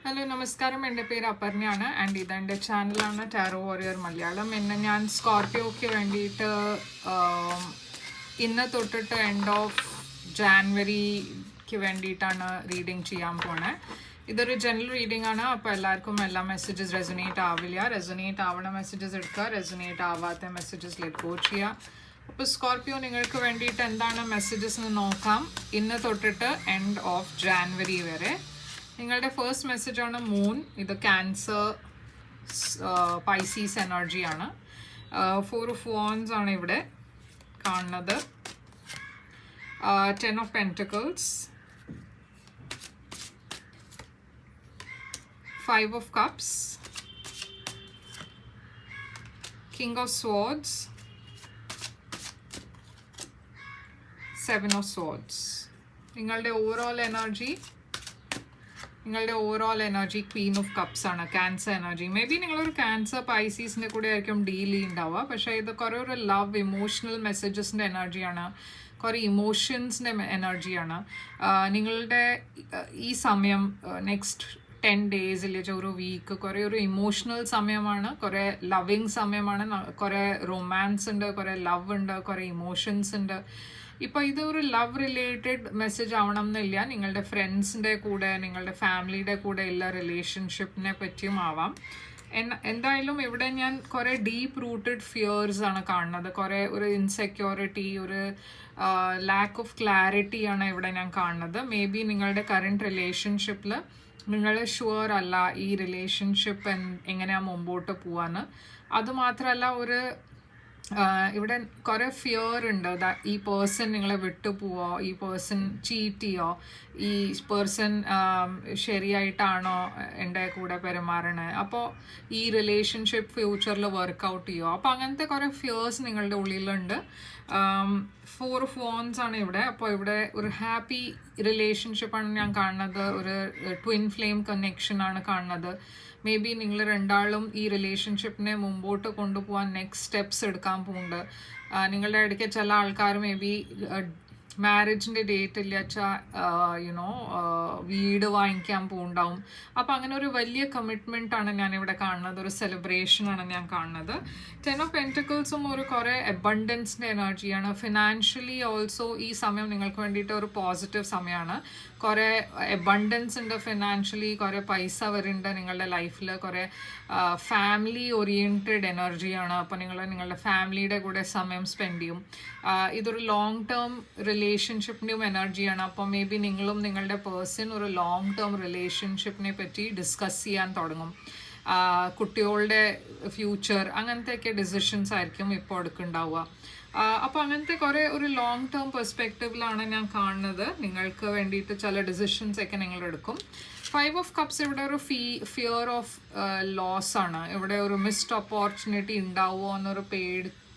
Hello നമസ്കാരം, എൻ്റെ പേര് അപർണയാണ് ആൻഡ് ഇതെൻ്റെ ചാനലാണ് ടാരോ വാരിയർ മലയാളം. ഇന്ന് ഞാൻ സ്കോർപ്പിയോയ്ക്ക് വേണ്ടിയിട്ട് ഇന്ന് തൊട്ടിട്ട് എൻഡ് ഓഫ് ജാനുവരിക്ക് വേണ്ടിയിട്ടാണ് റീഡിങ് ചെയ്യാൻ പോണേ. ഇതൊരു ജനറൽ റീഡിംഗ് ആണ്. അപ്പോൾ എല്ലാവർക്കും എല്ലാ മെസ്സേജസ് റെസൊനേറ്റ് ആവില്ല. റെസൊനേറ്റ് ആവണ മെസ്സേജസ് എടുക്കുക, റെസൊനേറ്റ് ആവാത്ത മെസ്സേജസ് ലെറ്റ് ഗോ ചെയ്യുക. അപ്പോൾ സ്കോർപ്പിയോ നിങ്ങൾക്ക് വേണ്ടിയിട്ട് എന്താണ് മെസ്സേജസ് എന്ന് നോക്കാം. ഇന്ന് തൊട്ടിട്ട് എൻഡ് ഓഫ് ജാനുവരി വരെ നിങ്ങളുടെ ഫസ്റ്റ് മെസ്സേജാണ് മൂൺ. ഇത് ക്യാൻസർ പൈസീസ് എനർജിയാണ്. 4 of Wands ആണ് ഇവിടെ കാണുന്നത്. 10 of Pentacles, 5 of Cups, King of Swords, 7 of Swords. നിങ്ങളുടെ overall energy Queen of cups ആണ്, ക്യാൻസർ എനർജി. മേ ബി നിങ്ങളൊരു ക്യാൻസർ പൈസീസിൻ്റെ കൂടെ ആയിരിക്കും ഡീൽ ചെയ്യുന്നുണ്ടാവുക. പക്ഷേ ഇത് കുറേ ഒരു ലവ് ഇമോഷണൽ മെസ്സേജസിൻ്റെ എനർജിയാണ്, കുറേ ഇമോഷൻസിൻ്റെ എനർജിയാണ്. നിങ്ങളുടെ ഈ സമയം നെക്സ്റ്റ് 10 days ഇല്ലെങ്കിൽ ഒരു വീക്ക് കുറേ ഒരു ഇമോഷണൽ സമയമാണ്, കുറേ ലവിങ് സമയമാണ്, കുറേ റൊമാൻസ് ഉണ്ട്, കുറേ ലവ് ഉണ്ട്, കുറേ ഇമോഷൻസ് ഉണ്ട്. ഇപ്പോൾ ഇതൊരു ലവ് റിലേറ്റഡ് മെസ്സേജ് ആവണം എന്നില്ല. നിങ്ങളുടെ ഫ്രണ്ട്സിൻ്റെ കൂടെ, നിങ്ങളുടെ ഫാമിലിയുടെ കൂടെ ഉള്ള റിലേഷൻഷിപ്പിനെ പറ്റിയും ആവാം. എന്തായാലും ഇവിടെ ഞാൻ കുറേ ഡീപ്പ് റൂട്ടഡ് ഫിയേഴ്സ് ആണ് കാണുന്നത്. കുറേ ഒരു ഇൻസെക്യൂരിറ്റി, ഒരു ലാക്ക് ഓഫ് ക്ലാരിറ്റി ആണ് ഇവിടെ ഞാൻ കാണുന്നത്. മേ ബി നിങ്ങളുടെ കറണ്ട് റിലേഷൻഷിപ്പിൽ നിങ്ങൾ ഷുവർ അല്ല ഈ റിലേഷൻഷിപ്പ് എങ്ങനെയാണ് മുമ്പോട്ട് പോവാന്ന്. അതുമാത്രമല്ല ഇവിടെ കുറേ ഫിയർ ഉണ്ട്. ഈ പേഴ്സൺ നിങ്ങളെ വിട്ടു പോവോ, ഈ പേഴ്സൺ ചീറ്റ് ചെയ്യോ, ഈ പേഴ്സൺ ശരിയായിട്ടാണോ എൻ്റെ കൂടെ പെരുമാറണേ, അപ്പോൾ ഈ റിലേഷൻഷിപ്പ് ഫ്യൂച്ചറിൽ വർക്കൗട്ട് ചെയ്യോ. അപ്പോൾ അങ്ങനത്തെ കുറേ ഫിയേഴ്സ് നിങ്ങളുടെ ഉള്ളിലുണ്ട്. 4 of Wands ആണ് ഇവിടെ. അപ്പോൾ ഇവിടെ ഒരു ഹാപ്പി റിലേഷൻഷിപ്പാണ് ഞാൻ കാണുന്നത്, ഒരു ട്വിൻ ഫ്ലെയിം കണക്ഷൻ ആണ് കാണുന്നത്. മേ ബി നിങ്ങൾ രണ്ടാളും ഈ റിലേഷൻഷിപ്പിനെ മുമ്പോട്ട് കൊണ്ടുപോകാൻ നെക്സ്റ്റ് സ്റ്റെപ്സ് എടുക്കാൻ പോകുന്നുണ്ട്. നിങ്ങളുടെ ഇടയ്ക്ക് ചില ആൾക്കാർ മേ ബി മാരേജിൻ്റെ ഡേറ്റ് ഇല്ല വെച്ചാൽ വീട് വാങ്ങിക്കാൻ പോകുന്നുണ്ടാവും. അപ്പോൾ അങ്ങനെ ഒരു വലിയ കമ്മിറ്റ്മെൻറ്റാണ് ഞാനിവിടെ കാണുന്നത്, ഒരു സെലിബ്രേഷനാണ് ഞാൻ കാണുന്നത്. 10 of Pentaclesഉം ഒരു കുറേ അബണ്ടൻസിൻ്റെ എനർജിയാണ്. ഫിനാൻഷ്യലി ഓൾസോ ഈ സമയം നിങ്ങൾക്ക് വേണ്ടിയിട്ട് ഒരു പോസിറ്റീവ് സമയമാണ്. കുറേ അബണ്ടൻസ് ഉണ്ട് ഫിനാൻഷ്യലി, കുറേ പൈസ വരുന്നുണ്ട് നിങ്ങളുടെ ലൈഫിൽ, കുറേ ഫാമിലി ഓറിയൻറ്റഡ് എനർജിയാണ്. അപ്പോൾ നിങ്ങളുടെ ഫാമിലിയുടെ കൂടെ സമയം സ്പെൻഡ് ചെയ്യും. ഇതൊരു ലോങ് ടേം റിലേഷൻഷിപ്പിൻ്റെയും എനർജിയാണ്. അപ്പോൾ മേ ബി നിങ്ങളും നിങ്ങളുടെ പേഴ്സൺ ഒരു ലോങ് ടേം റിലേഷൻഷിപ്പിനെ പറ്റി ഡിസ്കസ് ചെയ്യാൻ തുടങ്ങും. കുട്ടികളുടെ ഫ്യൂച്ചർ അങ്ങനത്തെയൊക്കെ ഡിസിഷൻസ് ആയിരിക്കും ഇപ്പോൾ എടുക്കുന്നുണ്ടാവുക. അപ്പോൾ അങ്ങനത്തെ കുറേ ഒരു ലോങ് ടേം പെർസ്പെക്റ്റീവിലാണ് ഞാൻ കാണുന്നത്. നിങ്ങൾക്ക് വേണ്ടിയിട്ട് ചില ഡിസിഷൻസ് ഒക്കെ നിങ്ങൾ എടുക്കും. 5 of Cups ഇവിടെ ഒരു ഫിയർ ഓഫ് ലോസ് ആണ്. ഇവിടെ ഒരു മിസ്ഡ് ഓപ്പർച്യൂണിറ്റി ഉണ്ടാവുമോ എന്നൊരു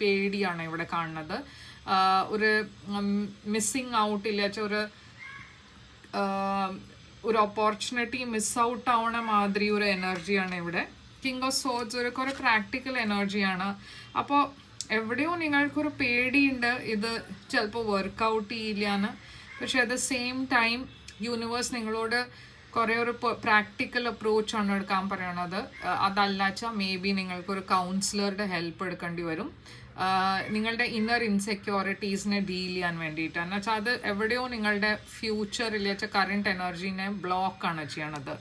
പേടിയാണ് ഇവിടെ കാണുന്നത്. ഒരു മിസ്സിങ് ഔട്ട് ഇല്ല, ഒരു ഓപ്പർച്യൂണിറ്റി മിസ് ഔട്ട് ആവണ മാതിരി ഒരു എനർജിയാണ് ഇവിടെ. കിങ് ഓഫ് സോർഡ്സ് ഒരു കുറേ പ്രാക്ടിക്കൽ എനർജിയാണ്. അപ്പോൾ എവിടെയോ നിങ്ങൾക്കൊരു പേടിയുണ്ട് ഇത് ചിലപ്പോൾ വർക്കൗട്ട് ചെയ്യില്ലാന്ന്. പക്ഷെ at the same time universe നിങ്ങളോട് കുറേ ഒരു പ്രാക്ടിക്കൽ അപ്രോച്ചാണ് എടുക്കാൻ പറയണത്. അതല്ലാച്ചാൽ മേ ബി നിങ്ങൾക്കൊരു കൗൺസിലറുടെ ഹെൽപ്പ് എടുക്കേണ്ടി വരും നിങ്ങളുടെ ഇന്നർ ഇൻസെക്യൂരിറ്റീസിനെ ഡീൽ ചെയ്യാൻ വേണ്ടിയിട്ട്. എന്ന് വെച്ചാൽ അത് എവിടെയോ നിങ്ങളുടെ ഫ്യൂച്ചർ റിലേറ്റഡ് കറണ്ട് എനർജീനെ ബ്ലോക്കാണ് ചെയ്യണത്.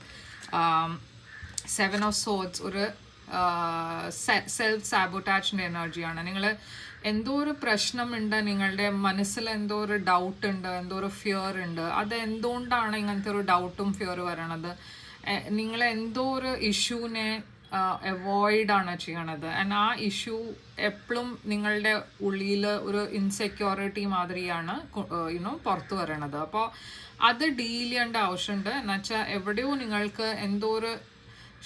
7 of Swords ഒരു സെൽഫ് സാബോട്ടാജിൻ്റെ എനർജിയാണ്. നിങ്ങൾ എന്തോ ഒരു പ്രശ്നമുണ്ട്, നിങ്ങളുടെ മനസ്സിൽ എന്തോ ഒരു ഡൗട്ട് ഉണ്ട്, എന്തോ ഒരു ഫിയർ ഉണ്ട്. അത് എന്തുകൊണ്ടാണ് ഇങ്ങനത്തെ ഒരു ഡൗട്ടും ഫിയർ വരണത്? നിങ്ങൾ എന്തോ ഒരു ഇഷ്യൂനെ അവോയ്ഡാണ് ചെയ്യണത്. ആൻഡ് ആ ഇഷ്യൂ എപ്പോഴും നിങ്ങളുടെ ഉള്ളിൽ ഒരു ഇൻസെക്യൂരിറ്റി മാതിരിയാണ് പുറത്തു വരണത്. അപ്പോൾ അത് ഡീൽ ചെയ്യേണ്ട ആവശ്യമുണ്ട്. എന്നുവെച്ചാൽ എവിടെയോ നിങ്ങൾക്ക് എന്തോ ഒരു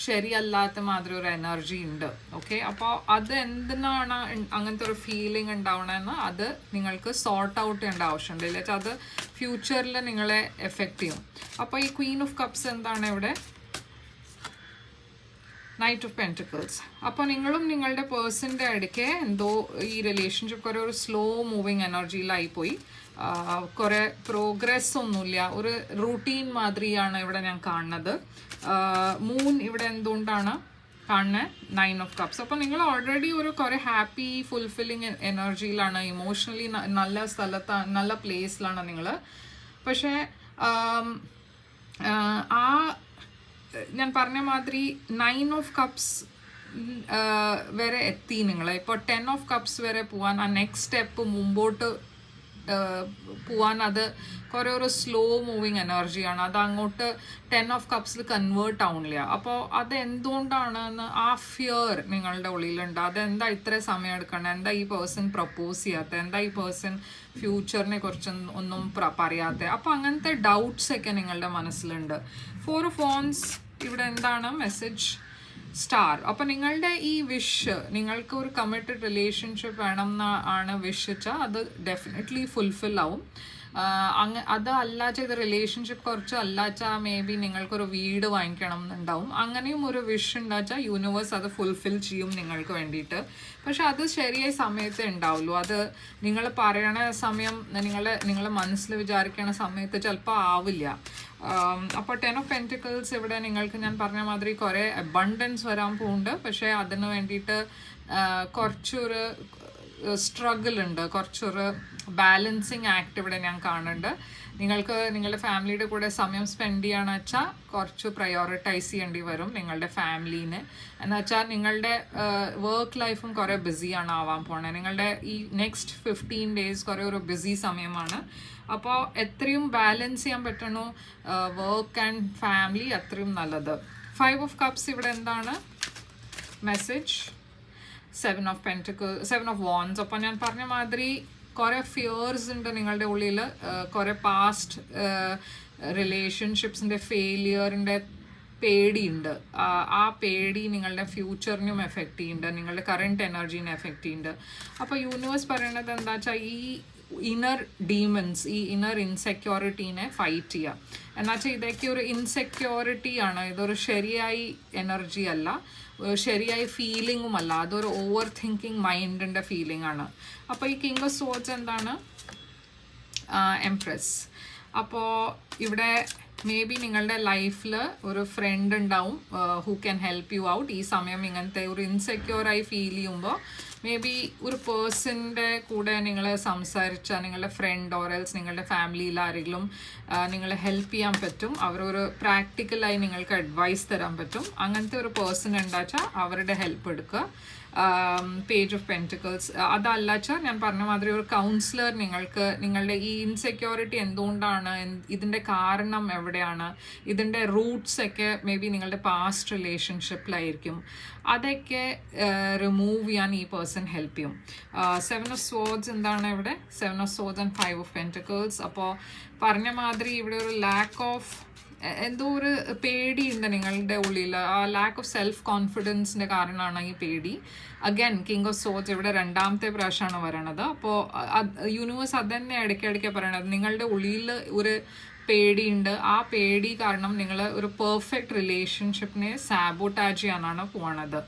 ശരിയല്ലാത്ത മാതിരി ഒരു എനർജി ഉണ്ട്. ഓക്കെ, അപ്പോൾ അത് എന്തിനാണ് അങ്ങനത്തെ ഒരു ഫീലിംഗ് ഉണ്ടാവണമെന്ന് അത് നിങ്ങൾക്ക് സോർട്ട് ഔട്ട് ചെയ്യേണ്ട ആവശ്യമുണ്ട്. ഇല്ലെങ്കിൽ അത് ഫ്യൂച്ചറിൽ നിങ്ങളെ എഫക്റ്റ് ചെയ്യും. അപ്പോൾ ഈ ക്വീൻ ഓഫ് കപ്സ് എന്താണ് ഇവിടെ? Knight of pentacles. അപ്പോൾ നിങ്ങളും നിങ്ങളുടെ പേഴ്സൻ്റെ ഇടയ്ക്ക് എന്തോ ഈ റിലേഷൻഷിപ്പ് കുറേ ഒരു സ്ലോ മൂവിങ് എനർജിയിലായിപ്പോയി. കുറേ പ്രോഗ്രസ് ഒന്നുമില്ല, ഒരു റൂട്ടീൻ മാതിരിയാണ് ഇവിടെ ഞാൻ കാണുന്നത്. മൂൺ ഇവിടെ എന്തുകൊണ്ടാണ് കാണുന്നത്? 9 ഓഫ് കപ്സ്. അപ്പോൾ നിങ്ങൾ ഓൾറെഡി ഒരു കുറേ ഹാപ്പി ഫുൾഫില്ലിങ് എനർജിയിലാണ്, ഇമോഷണലി നല്ല സ്ഥലത്താണ്, നല്ല പ്ലേസിലാണ് നിങ്ങൾ. പക്ഷേ ആ ഞാൻ പറഞ്ഞ മാതിരി 9 ഓഫ് കപ്സ് വരെ എത്തി നിങ്ങൾ. ഇപ്പോൾ 10 ഓഫ് കപ്സ് വരെ പോകാൻ, ആ നെക്സ്റ്റ് സ്റ്റെപ്പ് മുമ്പോട്ട് പോവാൻ, അത് കുറേ ഒരു സ്ലോ മൂവിങ് എനർജിയാണ്. അത് അങ്ങോട്ട് 10 ഓഫ് കപ്സിൽ കൺവേർട്ട് ആവണില്ല. അപ്പോൾ അത് എന്തുകൊണ്ടാണെന്ന് ആ ഫിയർ നിങ്ങളുടെ ഉള്ളിലുണ്ട്. അതെന്താ ഇത്ര സമയം എടുക്കണം, എന്താ ഈ പേഴ്സൺ പ്രപ്പോസ് ചെയ്യാത്ത, എന്താ ഈ പേഴ്സൺ ഫ്യൂച്ചറിനെ കുറിച്ച് ഒന്നും പറയാത്ത. അപ്പോൾ അങ്ങനത്തെ ഡൗട്ട്സ് ഒക്കെ നിങ്ങളുടെ മനസ്സിലുണ്ട്. 4 ഓഫ് വാൻഡ്സ് ഇവിടെ എന്താണ് മെസ്സേജ്? സ്റ്റാർ. അപ്പോൾ നിങ്ങളുടെ ഈ വിഷ്, നിങ്ങൾക്ക് ഒരു കമ്മിറ്റഡ് റിലേഷൻഷിപ്പ് വേണം എന്നാണ് വിഷ് വെച്ചാൽ അത് ഡെഫിനറ്റ്ലി ഫുൾഫിൽ ആവും. അത് അല്ലാച്ച ഇത് റിലേഷൻഷിപ്പ് കുറച്ച് അല്ലാച്ചാൽ മേ ബി നിങ്ങൾക്കൊരു വീട് വാങ്ങിക്കണം എന്നുണ്ടാവും. അങ്ങനെയും ഒരു വിഷ് ഉണ്ടാച്ചാൽ യൂണിവേഴ്സ് അത് ഫുൾഫിൽ ചെയ്യും നിങ്ങൾക്ക് വേണ്ടിയിട്ട്. പക്ഷെ അത് ശരിയായ സമയത്ത് ഉണ്ടാവുള്ളൂ. അത് നിങ്ങൾ പറയണ സമയം, നിങ്ങൾ മനസ്സിൽ വിചാരിക്കണ സമയത്ത് ചിലപ്പോൾ ആവില്ല. അപ്പോൾ 10 ഓഫ് പെൻറ്റിക്കിൾസ് ഇവിടെ നിങ്ങൾക്ക് ഞാൻ പറഞ്ഞ മാതിരി കുറേ അബണ്ടൻസ് വരാൻ പോകുന്നുണ്ട്. പക്ഷേ അതിന് വേണ്ടിയിട്ട് കുറച്ചൊരു സ്ട്രഗിൾ ഉണ്ട്, കുറച്ചൊരു ബാലൻസിങ് ആക്ട് ഇവിടെ ഞാൻ കാണുന്നുണ്ട്. നിങ്ങൾക്ക് നിങ്ങളുടെ ഫാമിലിയുടെ കൂടെ സമയം സ്പെൻഡ് ചെയ്യുകയാണെന്ന് വെച്ചാൽ കുറച്ച് പ്രയോറിറ്റൈസ് ചെയ്യേണ്ടി വരും നിങ്ങളുടെ ഫാമിലീനെ. എന്ന് വെച്ചാൽ നിങ്ങളുടെ വർക്ക് ലൈഫും കുറേ ബിസിയാണ് ആവാൻ പോണത്. നിങ്ങളുടെ ഈ നെക്സ്റ്റ് 15 days കുറേ ഒരു ബിസി സമയമാണ്. അപ്പോൾ എത്രയും ബാലൻസ് ചെയ്യാൻ പറ്റണോ വർക്ക് ആൻഡ് ഫാമിലി, അത്രയും നല്ലത്. 5 ഓഫ് കപ്സ് ഇവിടെ എന്താണ് message? 7 of pentacle, 7 of wands. അപ്പോൾ ഞാൻ പറഞ്ഞ മാതിരി കുറേ ഫിയേഴ്സ് ഉണ്ട് നിങ്ങളുടെ ഉള്ളിൽ, കുറേ പാസ്റ്റ് റിലേഷൻഷിപ്സിൻ്റെ ഫെയിലിയറിൻ്റെ പേടിയുണ്ട്. ആ പേടി നിങ്ങളുടെ ഫ്യൂച്ചറിനും എഫക്റ്റ് ചെയ്യുന്നുണ്ട്, നിങ്ങളുടെ കറണ്ട് എനർജീനെ എഫക്റ്റ് ചെയ്യുന്നുണ്ട്. അപ്പോൾ യൂണിവേഴ്സ് പറയണത് എന്താ വെച്ചാൽ ഈ ഇന്നർ ഡീമൺസ്, ഈ ഇന്നർ ഇൻസെക്യൂരിറ്റീനെ ഫൈറ്റ് ചെയ്യുക. എന്നുവെച്ചാൽ ഇതൊക്കെ ഒരു ഇൻസെക്യൂരിറ്റിയാണ്, ഇതൊരു ശരിയായി എനർജി അല്ല, ശരിയായ ഫീലിങ്ങും അല്ല, അതൊരു ഓവർ തിങ്കിങ് മൈൻഡിൻ്റെ ഫീലിംഗ് ആണ്. അപ്പോൾ ഈ കിങ് ഓഫ് സോർഡ്സ് എന്താണ്? എംപ്രസ്. അപ്പോൾ ഇവിടെ മേ ബി നിങ്ങളുടെ ലൈഫിൽ ഒരു ഫ്രണ്ട് ഉണ്ടാവും who can help you out. ഈ സമയം ഇങ്ങനത്തെ ഒരു ഇൻസെക്യൂറായി ഫീൽ ചെയ്യുമ്പോൾ മേ ബി ഒരു പേഴ്സണിൻ്റെ കൂടെ നിങ്ങൾ സംസാരിച്ചാൽ, നിങ്ങളുടെ ഫ്രണ്ട് ഓർ എൽസ് നിങ്ങളുടെ ഫാമിലിയിൽ ആരെങ്കിലും നിങ്ങളെ ഹെൽപ്പ് ചെയ്യാൻ പറ്റും. അവരൊരു പ്രാക്ടിക്കലായി നിങ്ങൾക്ക് അഡ്വൈസ് തരാൻ പറ്റും. അങ്ങനത്തെ ഒരു പേഴ്സൺ ഉണ്ടാച്ചാൽ അവരുടെ ഹെൽപ്പ് എടുക്കുക. Page of pentacles. അതല്ലാച്ചാൽ ഞാൻ പറഞ്ഞ മാതിരി ഒരു കൗൺസിലർ നിങ്ങൾക്ക് നിങ്ങളുടെ ഈ ഇൻസെക്യൂരിറ്റി എന്തുകൊണ്ടാണ്, ഇതിൻ്റെ കാരണം എവിടെയാണ്, ഇതിൻ്റെ റൂട്ട്സ് ഒക്കെ മേ ബി നിങ്ങളുടെ പാസ്റ്റ് റിലേഷൻഷിപ്പിലായിരിക്കും. അതൊക്കെ റിമൂവ് ചെയ്യാൻ ഈ പേഴ്സൺ ഹെൽപ്പ് ചെയ്യും. 7 ഓഫ് സോർഡ്സ് എന്താണ് ഇവിടെ? 7 of swords and 5 of pentacles. അപ്പോൾ പറഞ്ഞ മാതിരി ഇവിടെ ഒരു ലാക്ക് ഓഫ് എന്തോ ഒരു പേടിയുണ്ട് നിങ്ങളുടെ ഉള്ളിൽ. ആ ലാക്ക് ഓഫ് സെൽഫ് കോൺഫിഡൻസിൻ്റെ കാരണമാണ് ഈ പേടി. അഗൈൻ കിങ് ഓഫ് സോർഡ്സ് ഇവിടെ 2ാമത്തെ പ്രാവശ്യമാണ് വരണത്. അപ്പോൾ യൂണിവേഴ്സ് അത് തന്നെ ഇടയ്ക്കിടയ്ക്ക് പറയണത്, നിങ്ങളുടെ ഉള്ളിൽ ഒരു പേടിയുണ്ട്. ആ പേടി കാരണം നിങ്ങൾ ഒരു പെർഫെക്റ്റ് റിലേഷൻഷിപ്പിനെ സാബോട്ടാജ് ചെയ്യാനാണ് പോണത്.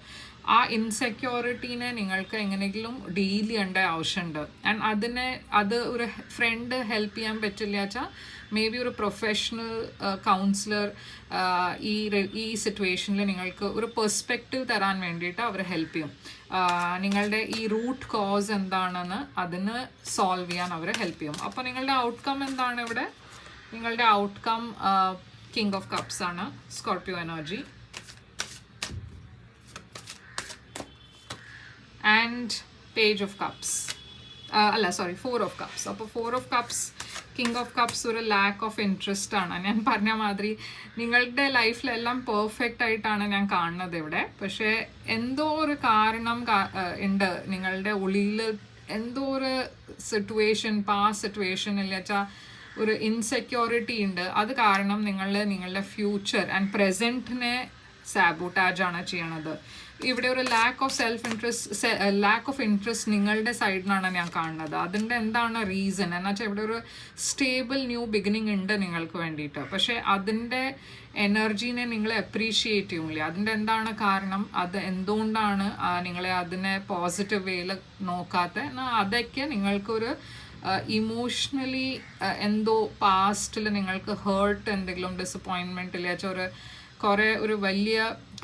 ആ ഇൻസെക്യൂരിറ്റീനെ നിങ്ങൾക്ക് എങ്ങനെയെങ്കിലും ഡീൽ ചെയ്യേണ്ട ആവശ്യമുണ്ട്. ആൻഡ് അത് ഒരു ഫ്രണ്ട് ഹെൽപ്പ് ചെയ്യാൻ പറ്റില്ല വെച്ചാൽ മേ ബി ഒരു പ്രൊഫഷണൽ കൗൺസിലർ ഈ സിറ്റുവേഷനിൽ നിങ്ങൾക്ക് ഒരു പെർസ്പെക്റ്റീവ് തരാൻ വേണ്ടിയിട്ട് അവർ ഹെൽപ്പ് ചെയ്യും. നിങ്ങളുടെ ഈ റൂട്ട് കോസ് എന്താണെന്ന് അതിന് സോൾവ് ചെയ്യാൻ അവർ ഹെൽപ്പ് ചെയ്യും. അപ്പോൾ നിങ്ങളുടെ ഔട്ട്കം എന്താണ് ഇവിടെ? നിങ്ങളുടെ ഔട്ട്കം കിങ് ഓഫ് കപ്സ് ആണ്, Scorpio energy. And page of cups, അല്ല സോറി 4 ഓഫ് കപ്സ്. അപ്പോൾ 4 of cups, king of cups ഒരു ലാക്ക് ഓഫ് ഇൻട്രസ്റ്റ് ആണ്. ഞാൻ പറഞ്ഞ മാതിരി നിങ്ങളുടെ ലൈഫിലെല്ലാം പെർഫെക്റ്റ് ആയിട്ടാണ് ഞാൻ കാണുന്നത് ഇവിടെ. പക്ഷേ എന്തോ ഒരു കാരണം ഉണ്ട് നിങ്ങളുടെ ഉള്ളിൽ, എന്തോ ഒരു സിറ്റുവേഷൻ, പാസ്റ്റ് സിറ്റുവേഷൻ ഇല്ല വെച്ചാൽ ഒരു ഇൻസെക്യൂരിറ്റി ഉണ്ട്. അത് കാരണം നിങ്ങളുടെ ഫ്യൂച്ചർ ആൻഡ് പ്രസൻറ്റിനെ സാബോട്ടാജ് ആണ് ചെയ്യണത്. ഇവിടെ ഒരു ലാക്ക് ഓഫ് ഇൻട്രസ്റ്റ് നിങ്ങളുടെ സൈഡിനാണ് ഞാൻ കാണുന്നത്. അതിൻ്റെ എന്താണ് റീസൺ എന്ന് വെച്ചാൽ ഇവിടെ ഒരു സ്റ്റേബിൾ ന്യൂ ബിഗിനിങ് ഉണ്ട് നിങ്ങൾക്ക് വേണ്ടിയിട്ട്. പക്ഷേ അതിൻ്റെ എനർജീനെ നിങ്ങൾ അപ്രീഷിയേറ്റ് ചെയ്യില്ല. അതിൻ്റെ എന്താണ് കാരണം, അത് എന്തുകൊണ്ടാണ് നിങ്ങളെ അതിനെ പോസിറ്റീവ് വേയിൽ നോക്കാത്ത, അതൊക്കെ നിങ്ങൾക്കൊരു ഇമോഷണലി എന്തോ പാസ്റ്റിൽ നിങ്ങൾക്ക് ഹേർട്ട് എന്തെങ്കിലും ഡിസപ്പോയിൻമെൻറ്റ് ഇല്ല കുറേ ഒരു വലിയ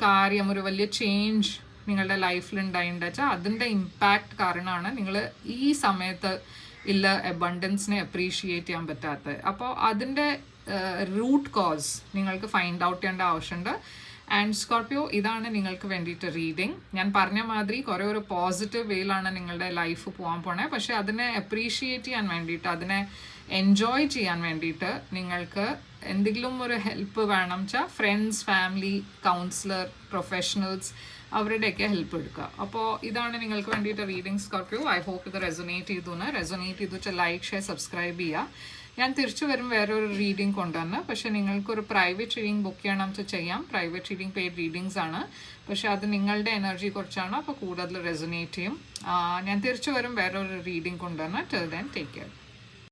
കാര്യം ഒരു വലിയ ചേഞ്ച് നിങ്ങളുടെ ലൈഫിൽ ഉണ്ടായിട്ടുണ്ട് വെച്ചാൽ അതിൻ്റെ ഇമ്പാക്റ്റ് കാരണമാണ് നിങ്ങൾ ഈ സമയത്ത് ഇല്ല അബണ്ടൻസിനെ അപ്രീഷിയേറ്റ് ചെയ്യാൻ പറ്റാത്തത്. അപ്പോൾ അതിൻ്റെ റൂട്ട് കോസ് നിങ്ങൾക്ക് ഫൈൻഡ് ഔട്ട് ചെയ്യേണ്ട ആവശ്യമുണ്ട്. ആൻഡ് സ്കോർപ്പിയോ, ഇതാണ് നിങ്ങൾക്ക് വേണ്ടിയിട്ട് റീഡിങ്. ഞാൻ പറഞ്ഞ മാതിരി കുറേ ഒരു പോസിറ്റീവ് വേയിലാണ് നിങ്ങളുടെ ലൈഫ് പോകാൻ പോണേ. പക്ഷേ അതിനെ അപ്രീഷിയേറ്റ് ചെയ്യാൻ വേണ്ടിയിട്ട്, അതിനെ എൻജോയ് ചെയ്യാൻ വേണ്ടിയിട്ട് നിങ്ങൾക്ക് എന്തെങ്കിലും ഒരു ഹെൽപ്പ് വേണം വെച്ചാൽ ഫ്രണ്ട്സ്, ഫാമിലി, കൗൺസിലർ, പ്രൊഫഷണൽസ് അവരുടെയൊക്കെ ഹെൽപ്പ് എടുക്കുക. അപ്പോൾ ഇതാണ് നിങ്ങൾക്ക് വേണ്ടിയിട്ട് റീഡിങ് സ്കോർപ്പിയോ. ഐ ഹോപ്പ് ഇത് റെസൊനേറ്റ് ചെയ്തു വെച്ചാൽ ലൈക്ക്, ഷെയർ, സബ്സ്ക്രൈബ് ചെയ്യുക. ഞാൻ തിരിച്ചു വരും വേറൊരു റീഡിങ് കൊണ്ടുവന്ന്. പക്ഷെ നിങ്ങൾക്കൊരു പ്രൈവറ്റ് റീഡിങ് ബുക്ക് ചെയ്യണം വെച്ചാൽ ചെയ്യാം. പ്രൈവറ്റ് റീഡിങ് പെയ്ഡ് റീഡിങ്സ് ആണ്. പക്ഷെ അത് നിങ്ങളുടെ എനർജി കുറിച്ചാണ്, അപ്പോൾ കൂടുതൽ റെസൊനേറ്റ് ചെയ്യും. ഞാൻ തിരിച്ചു വരും വേറൊരു റീഡിങ് കൊണ്ടുവന്ന്. Till then take care.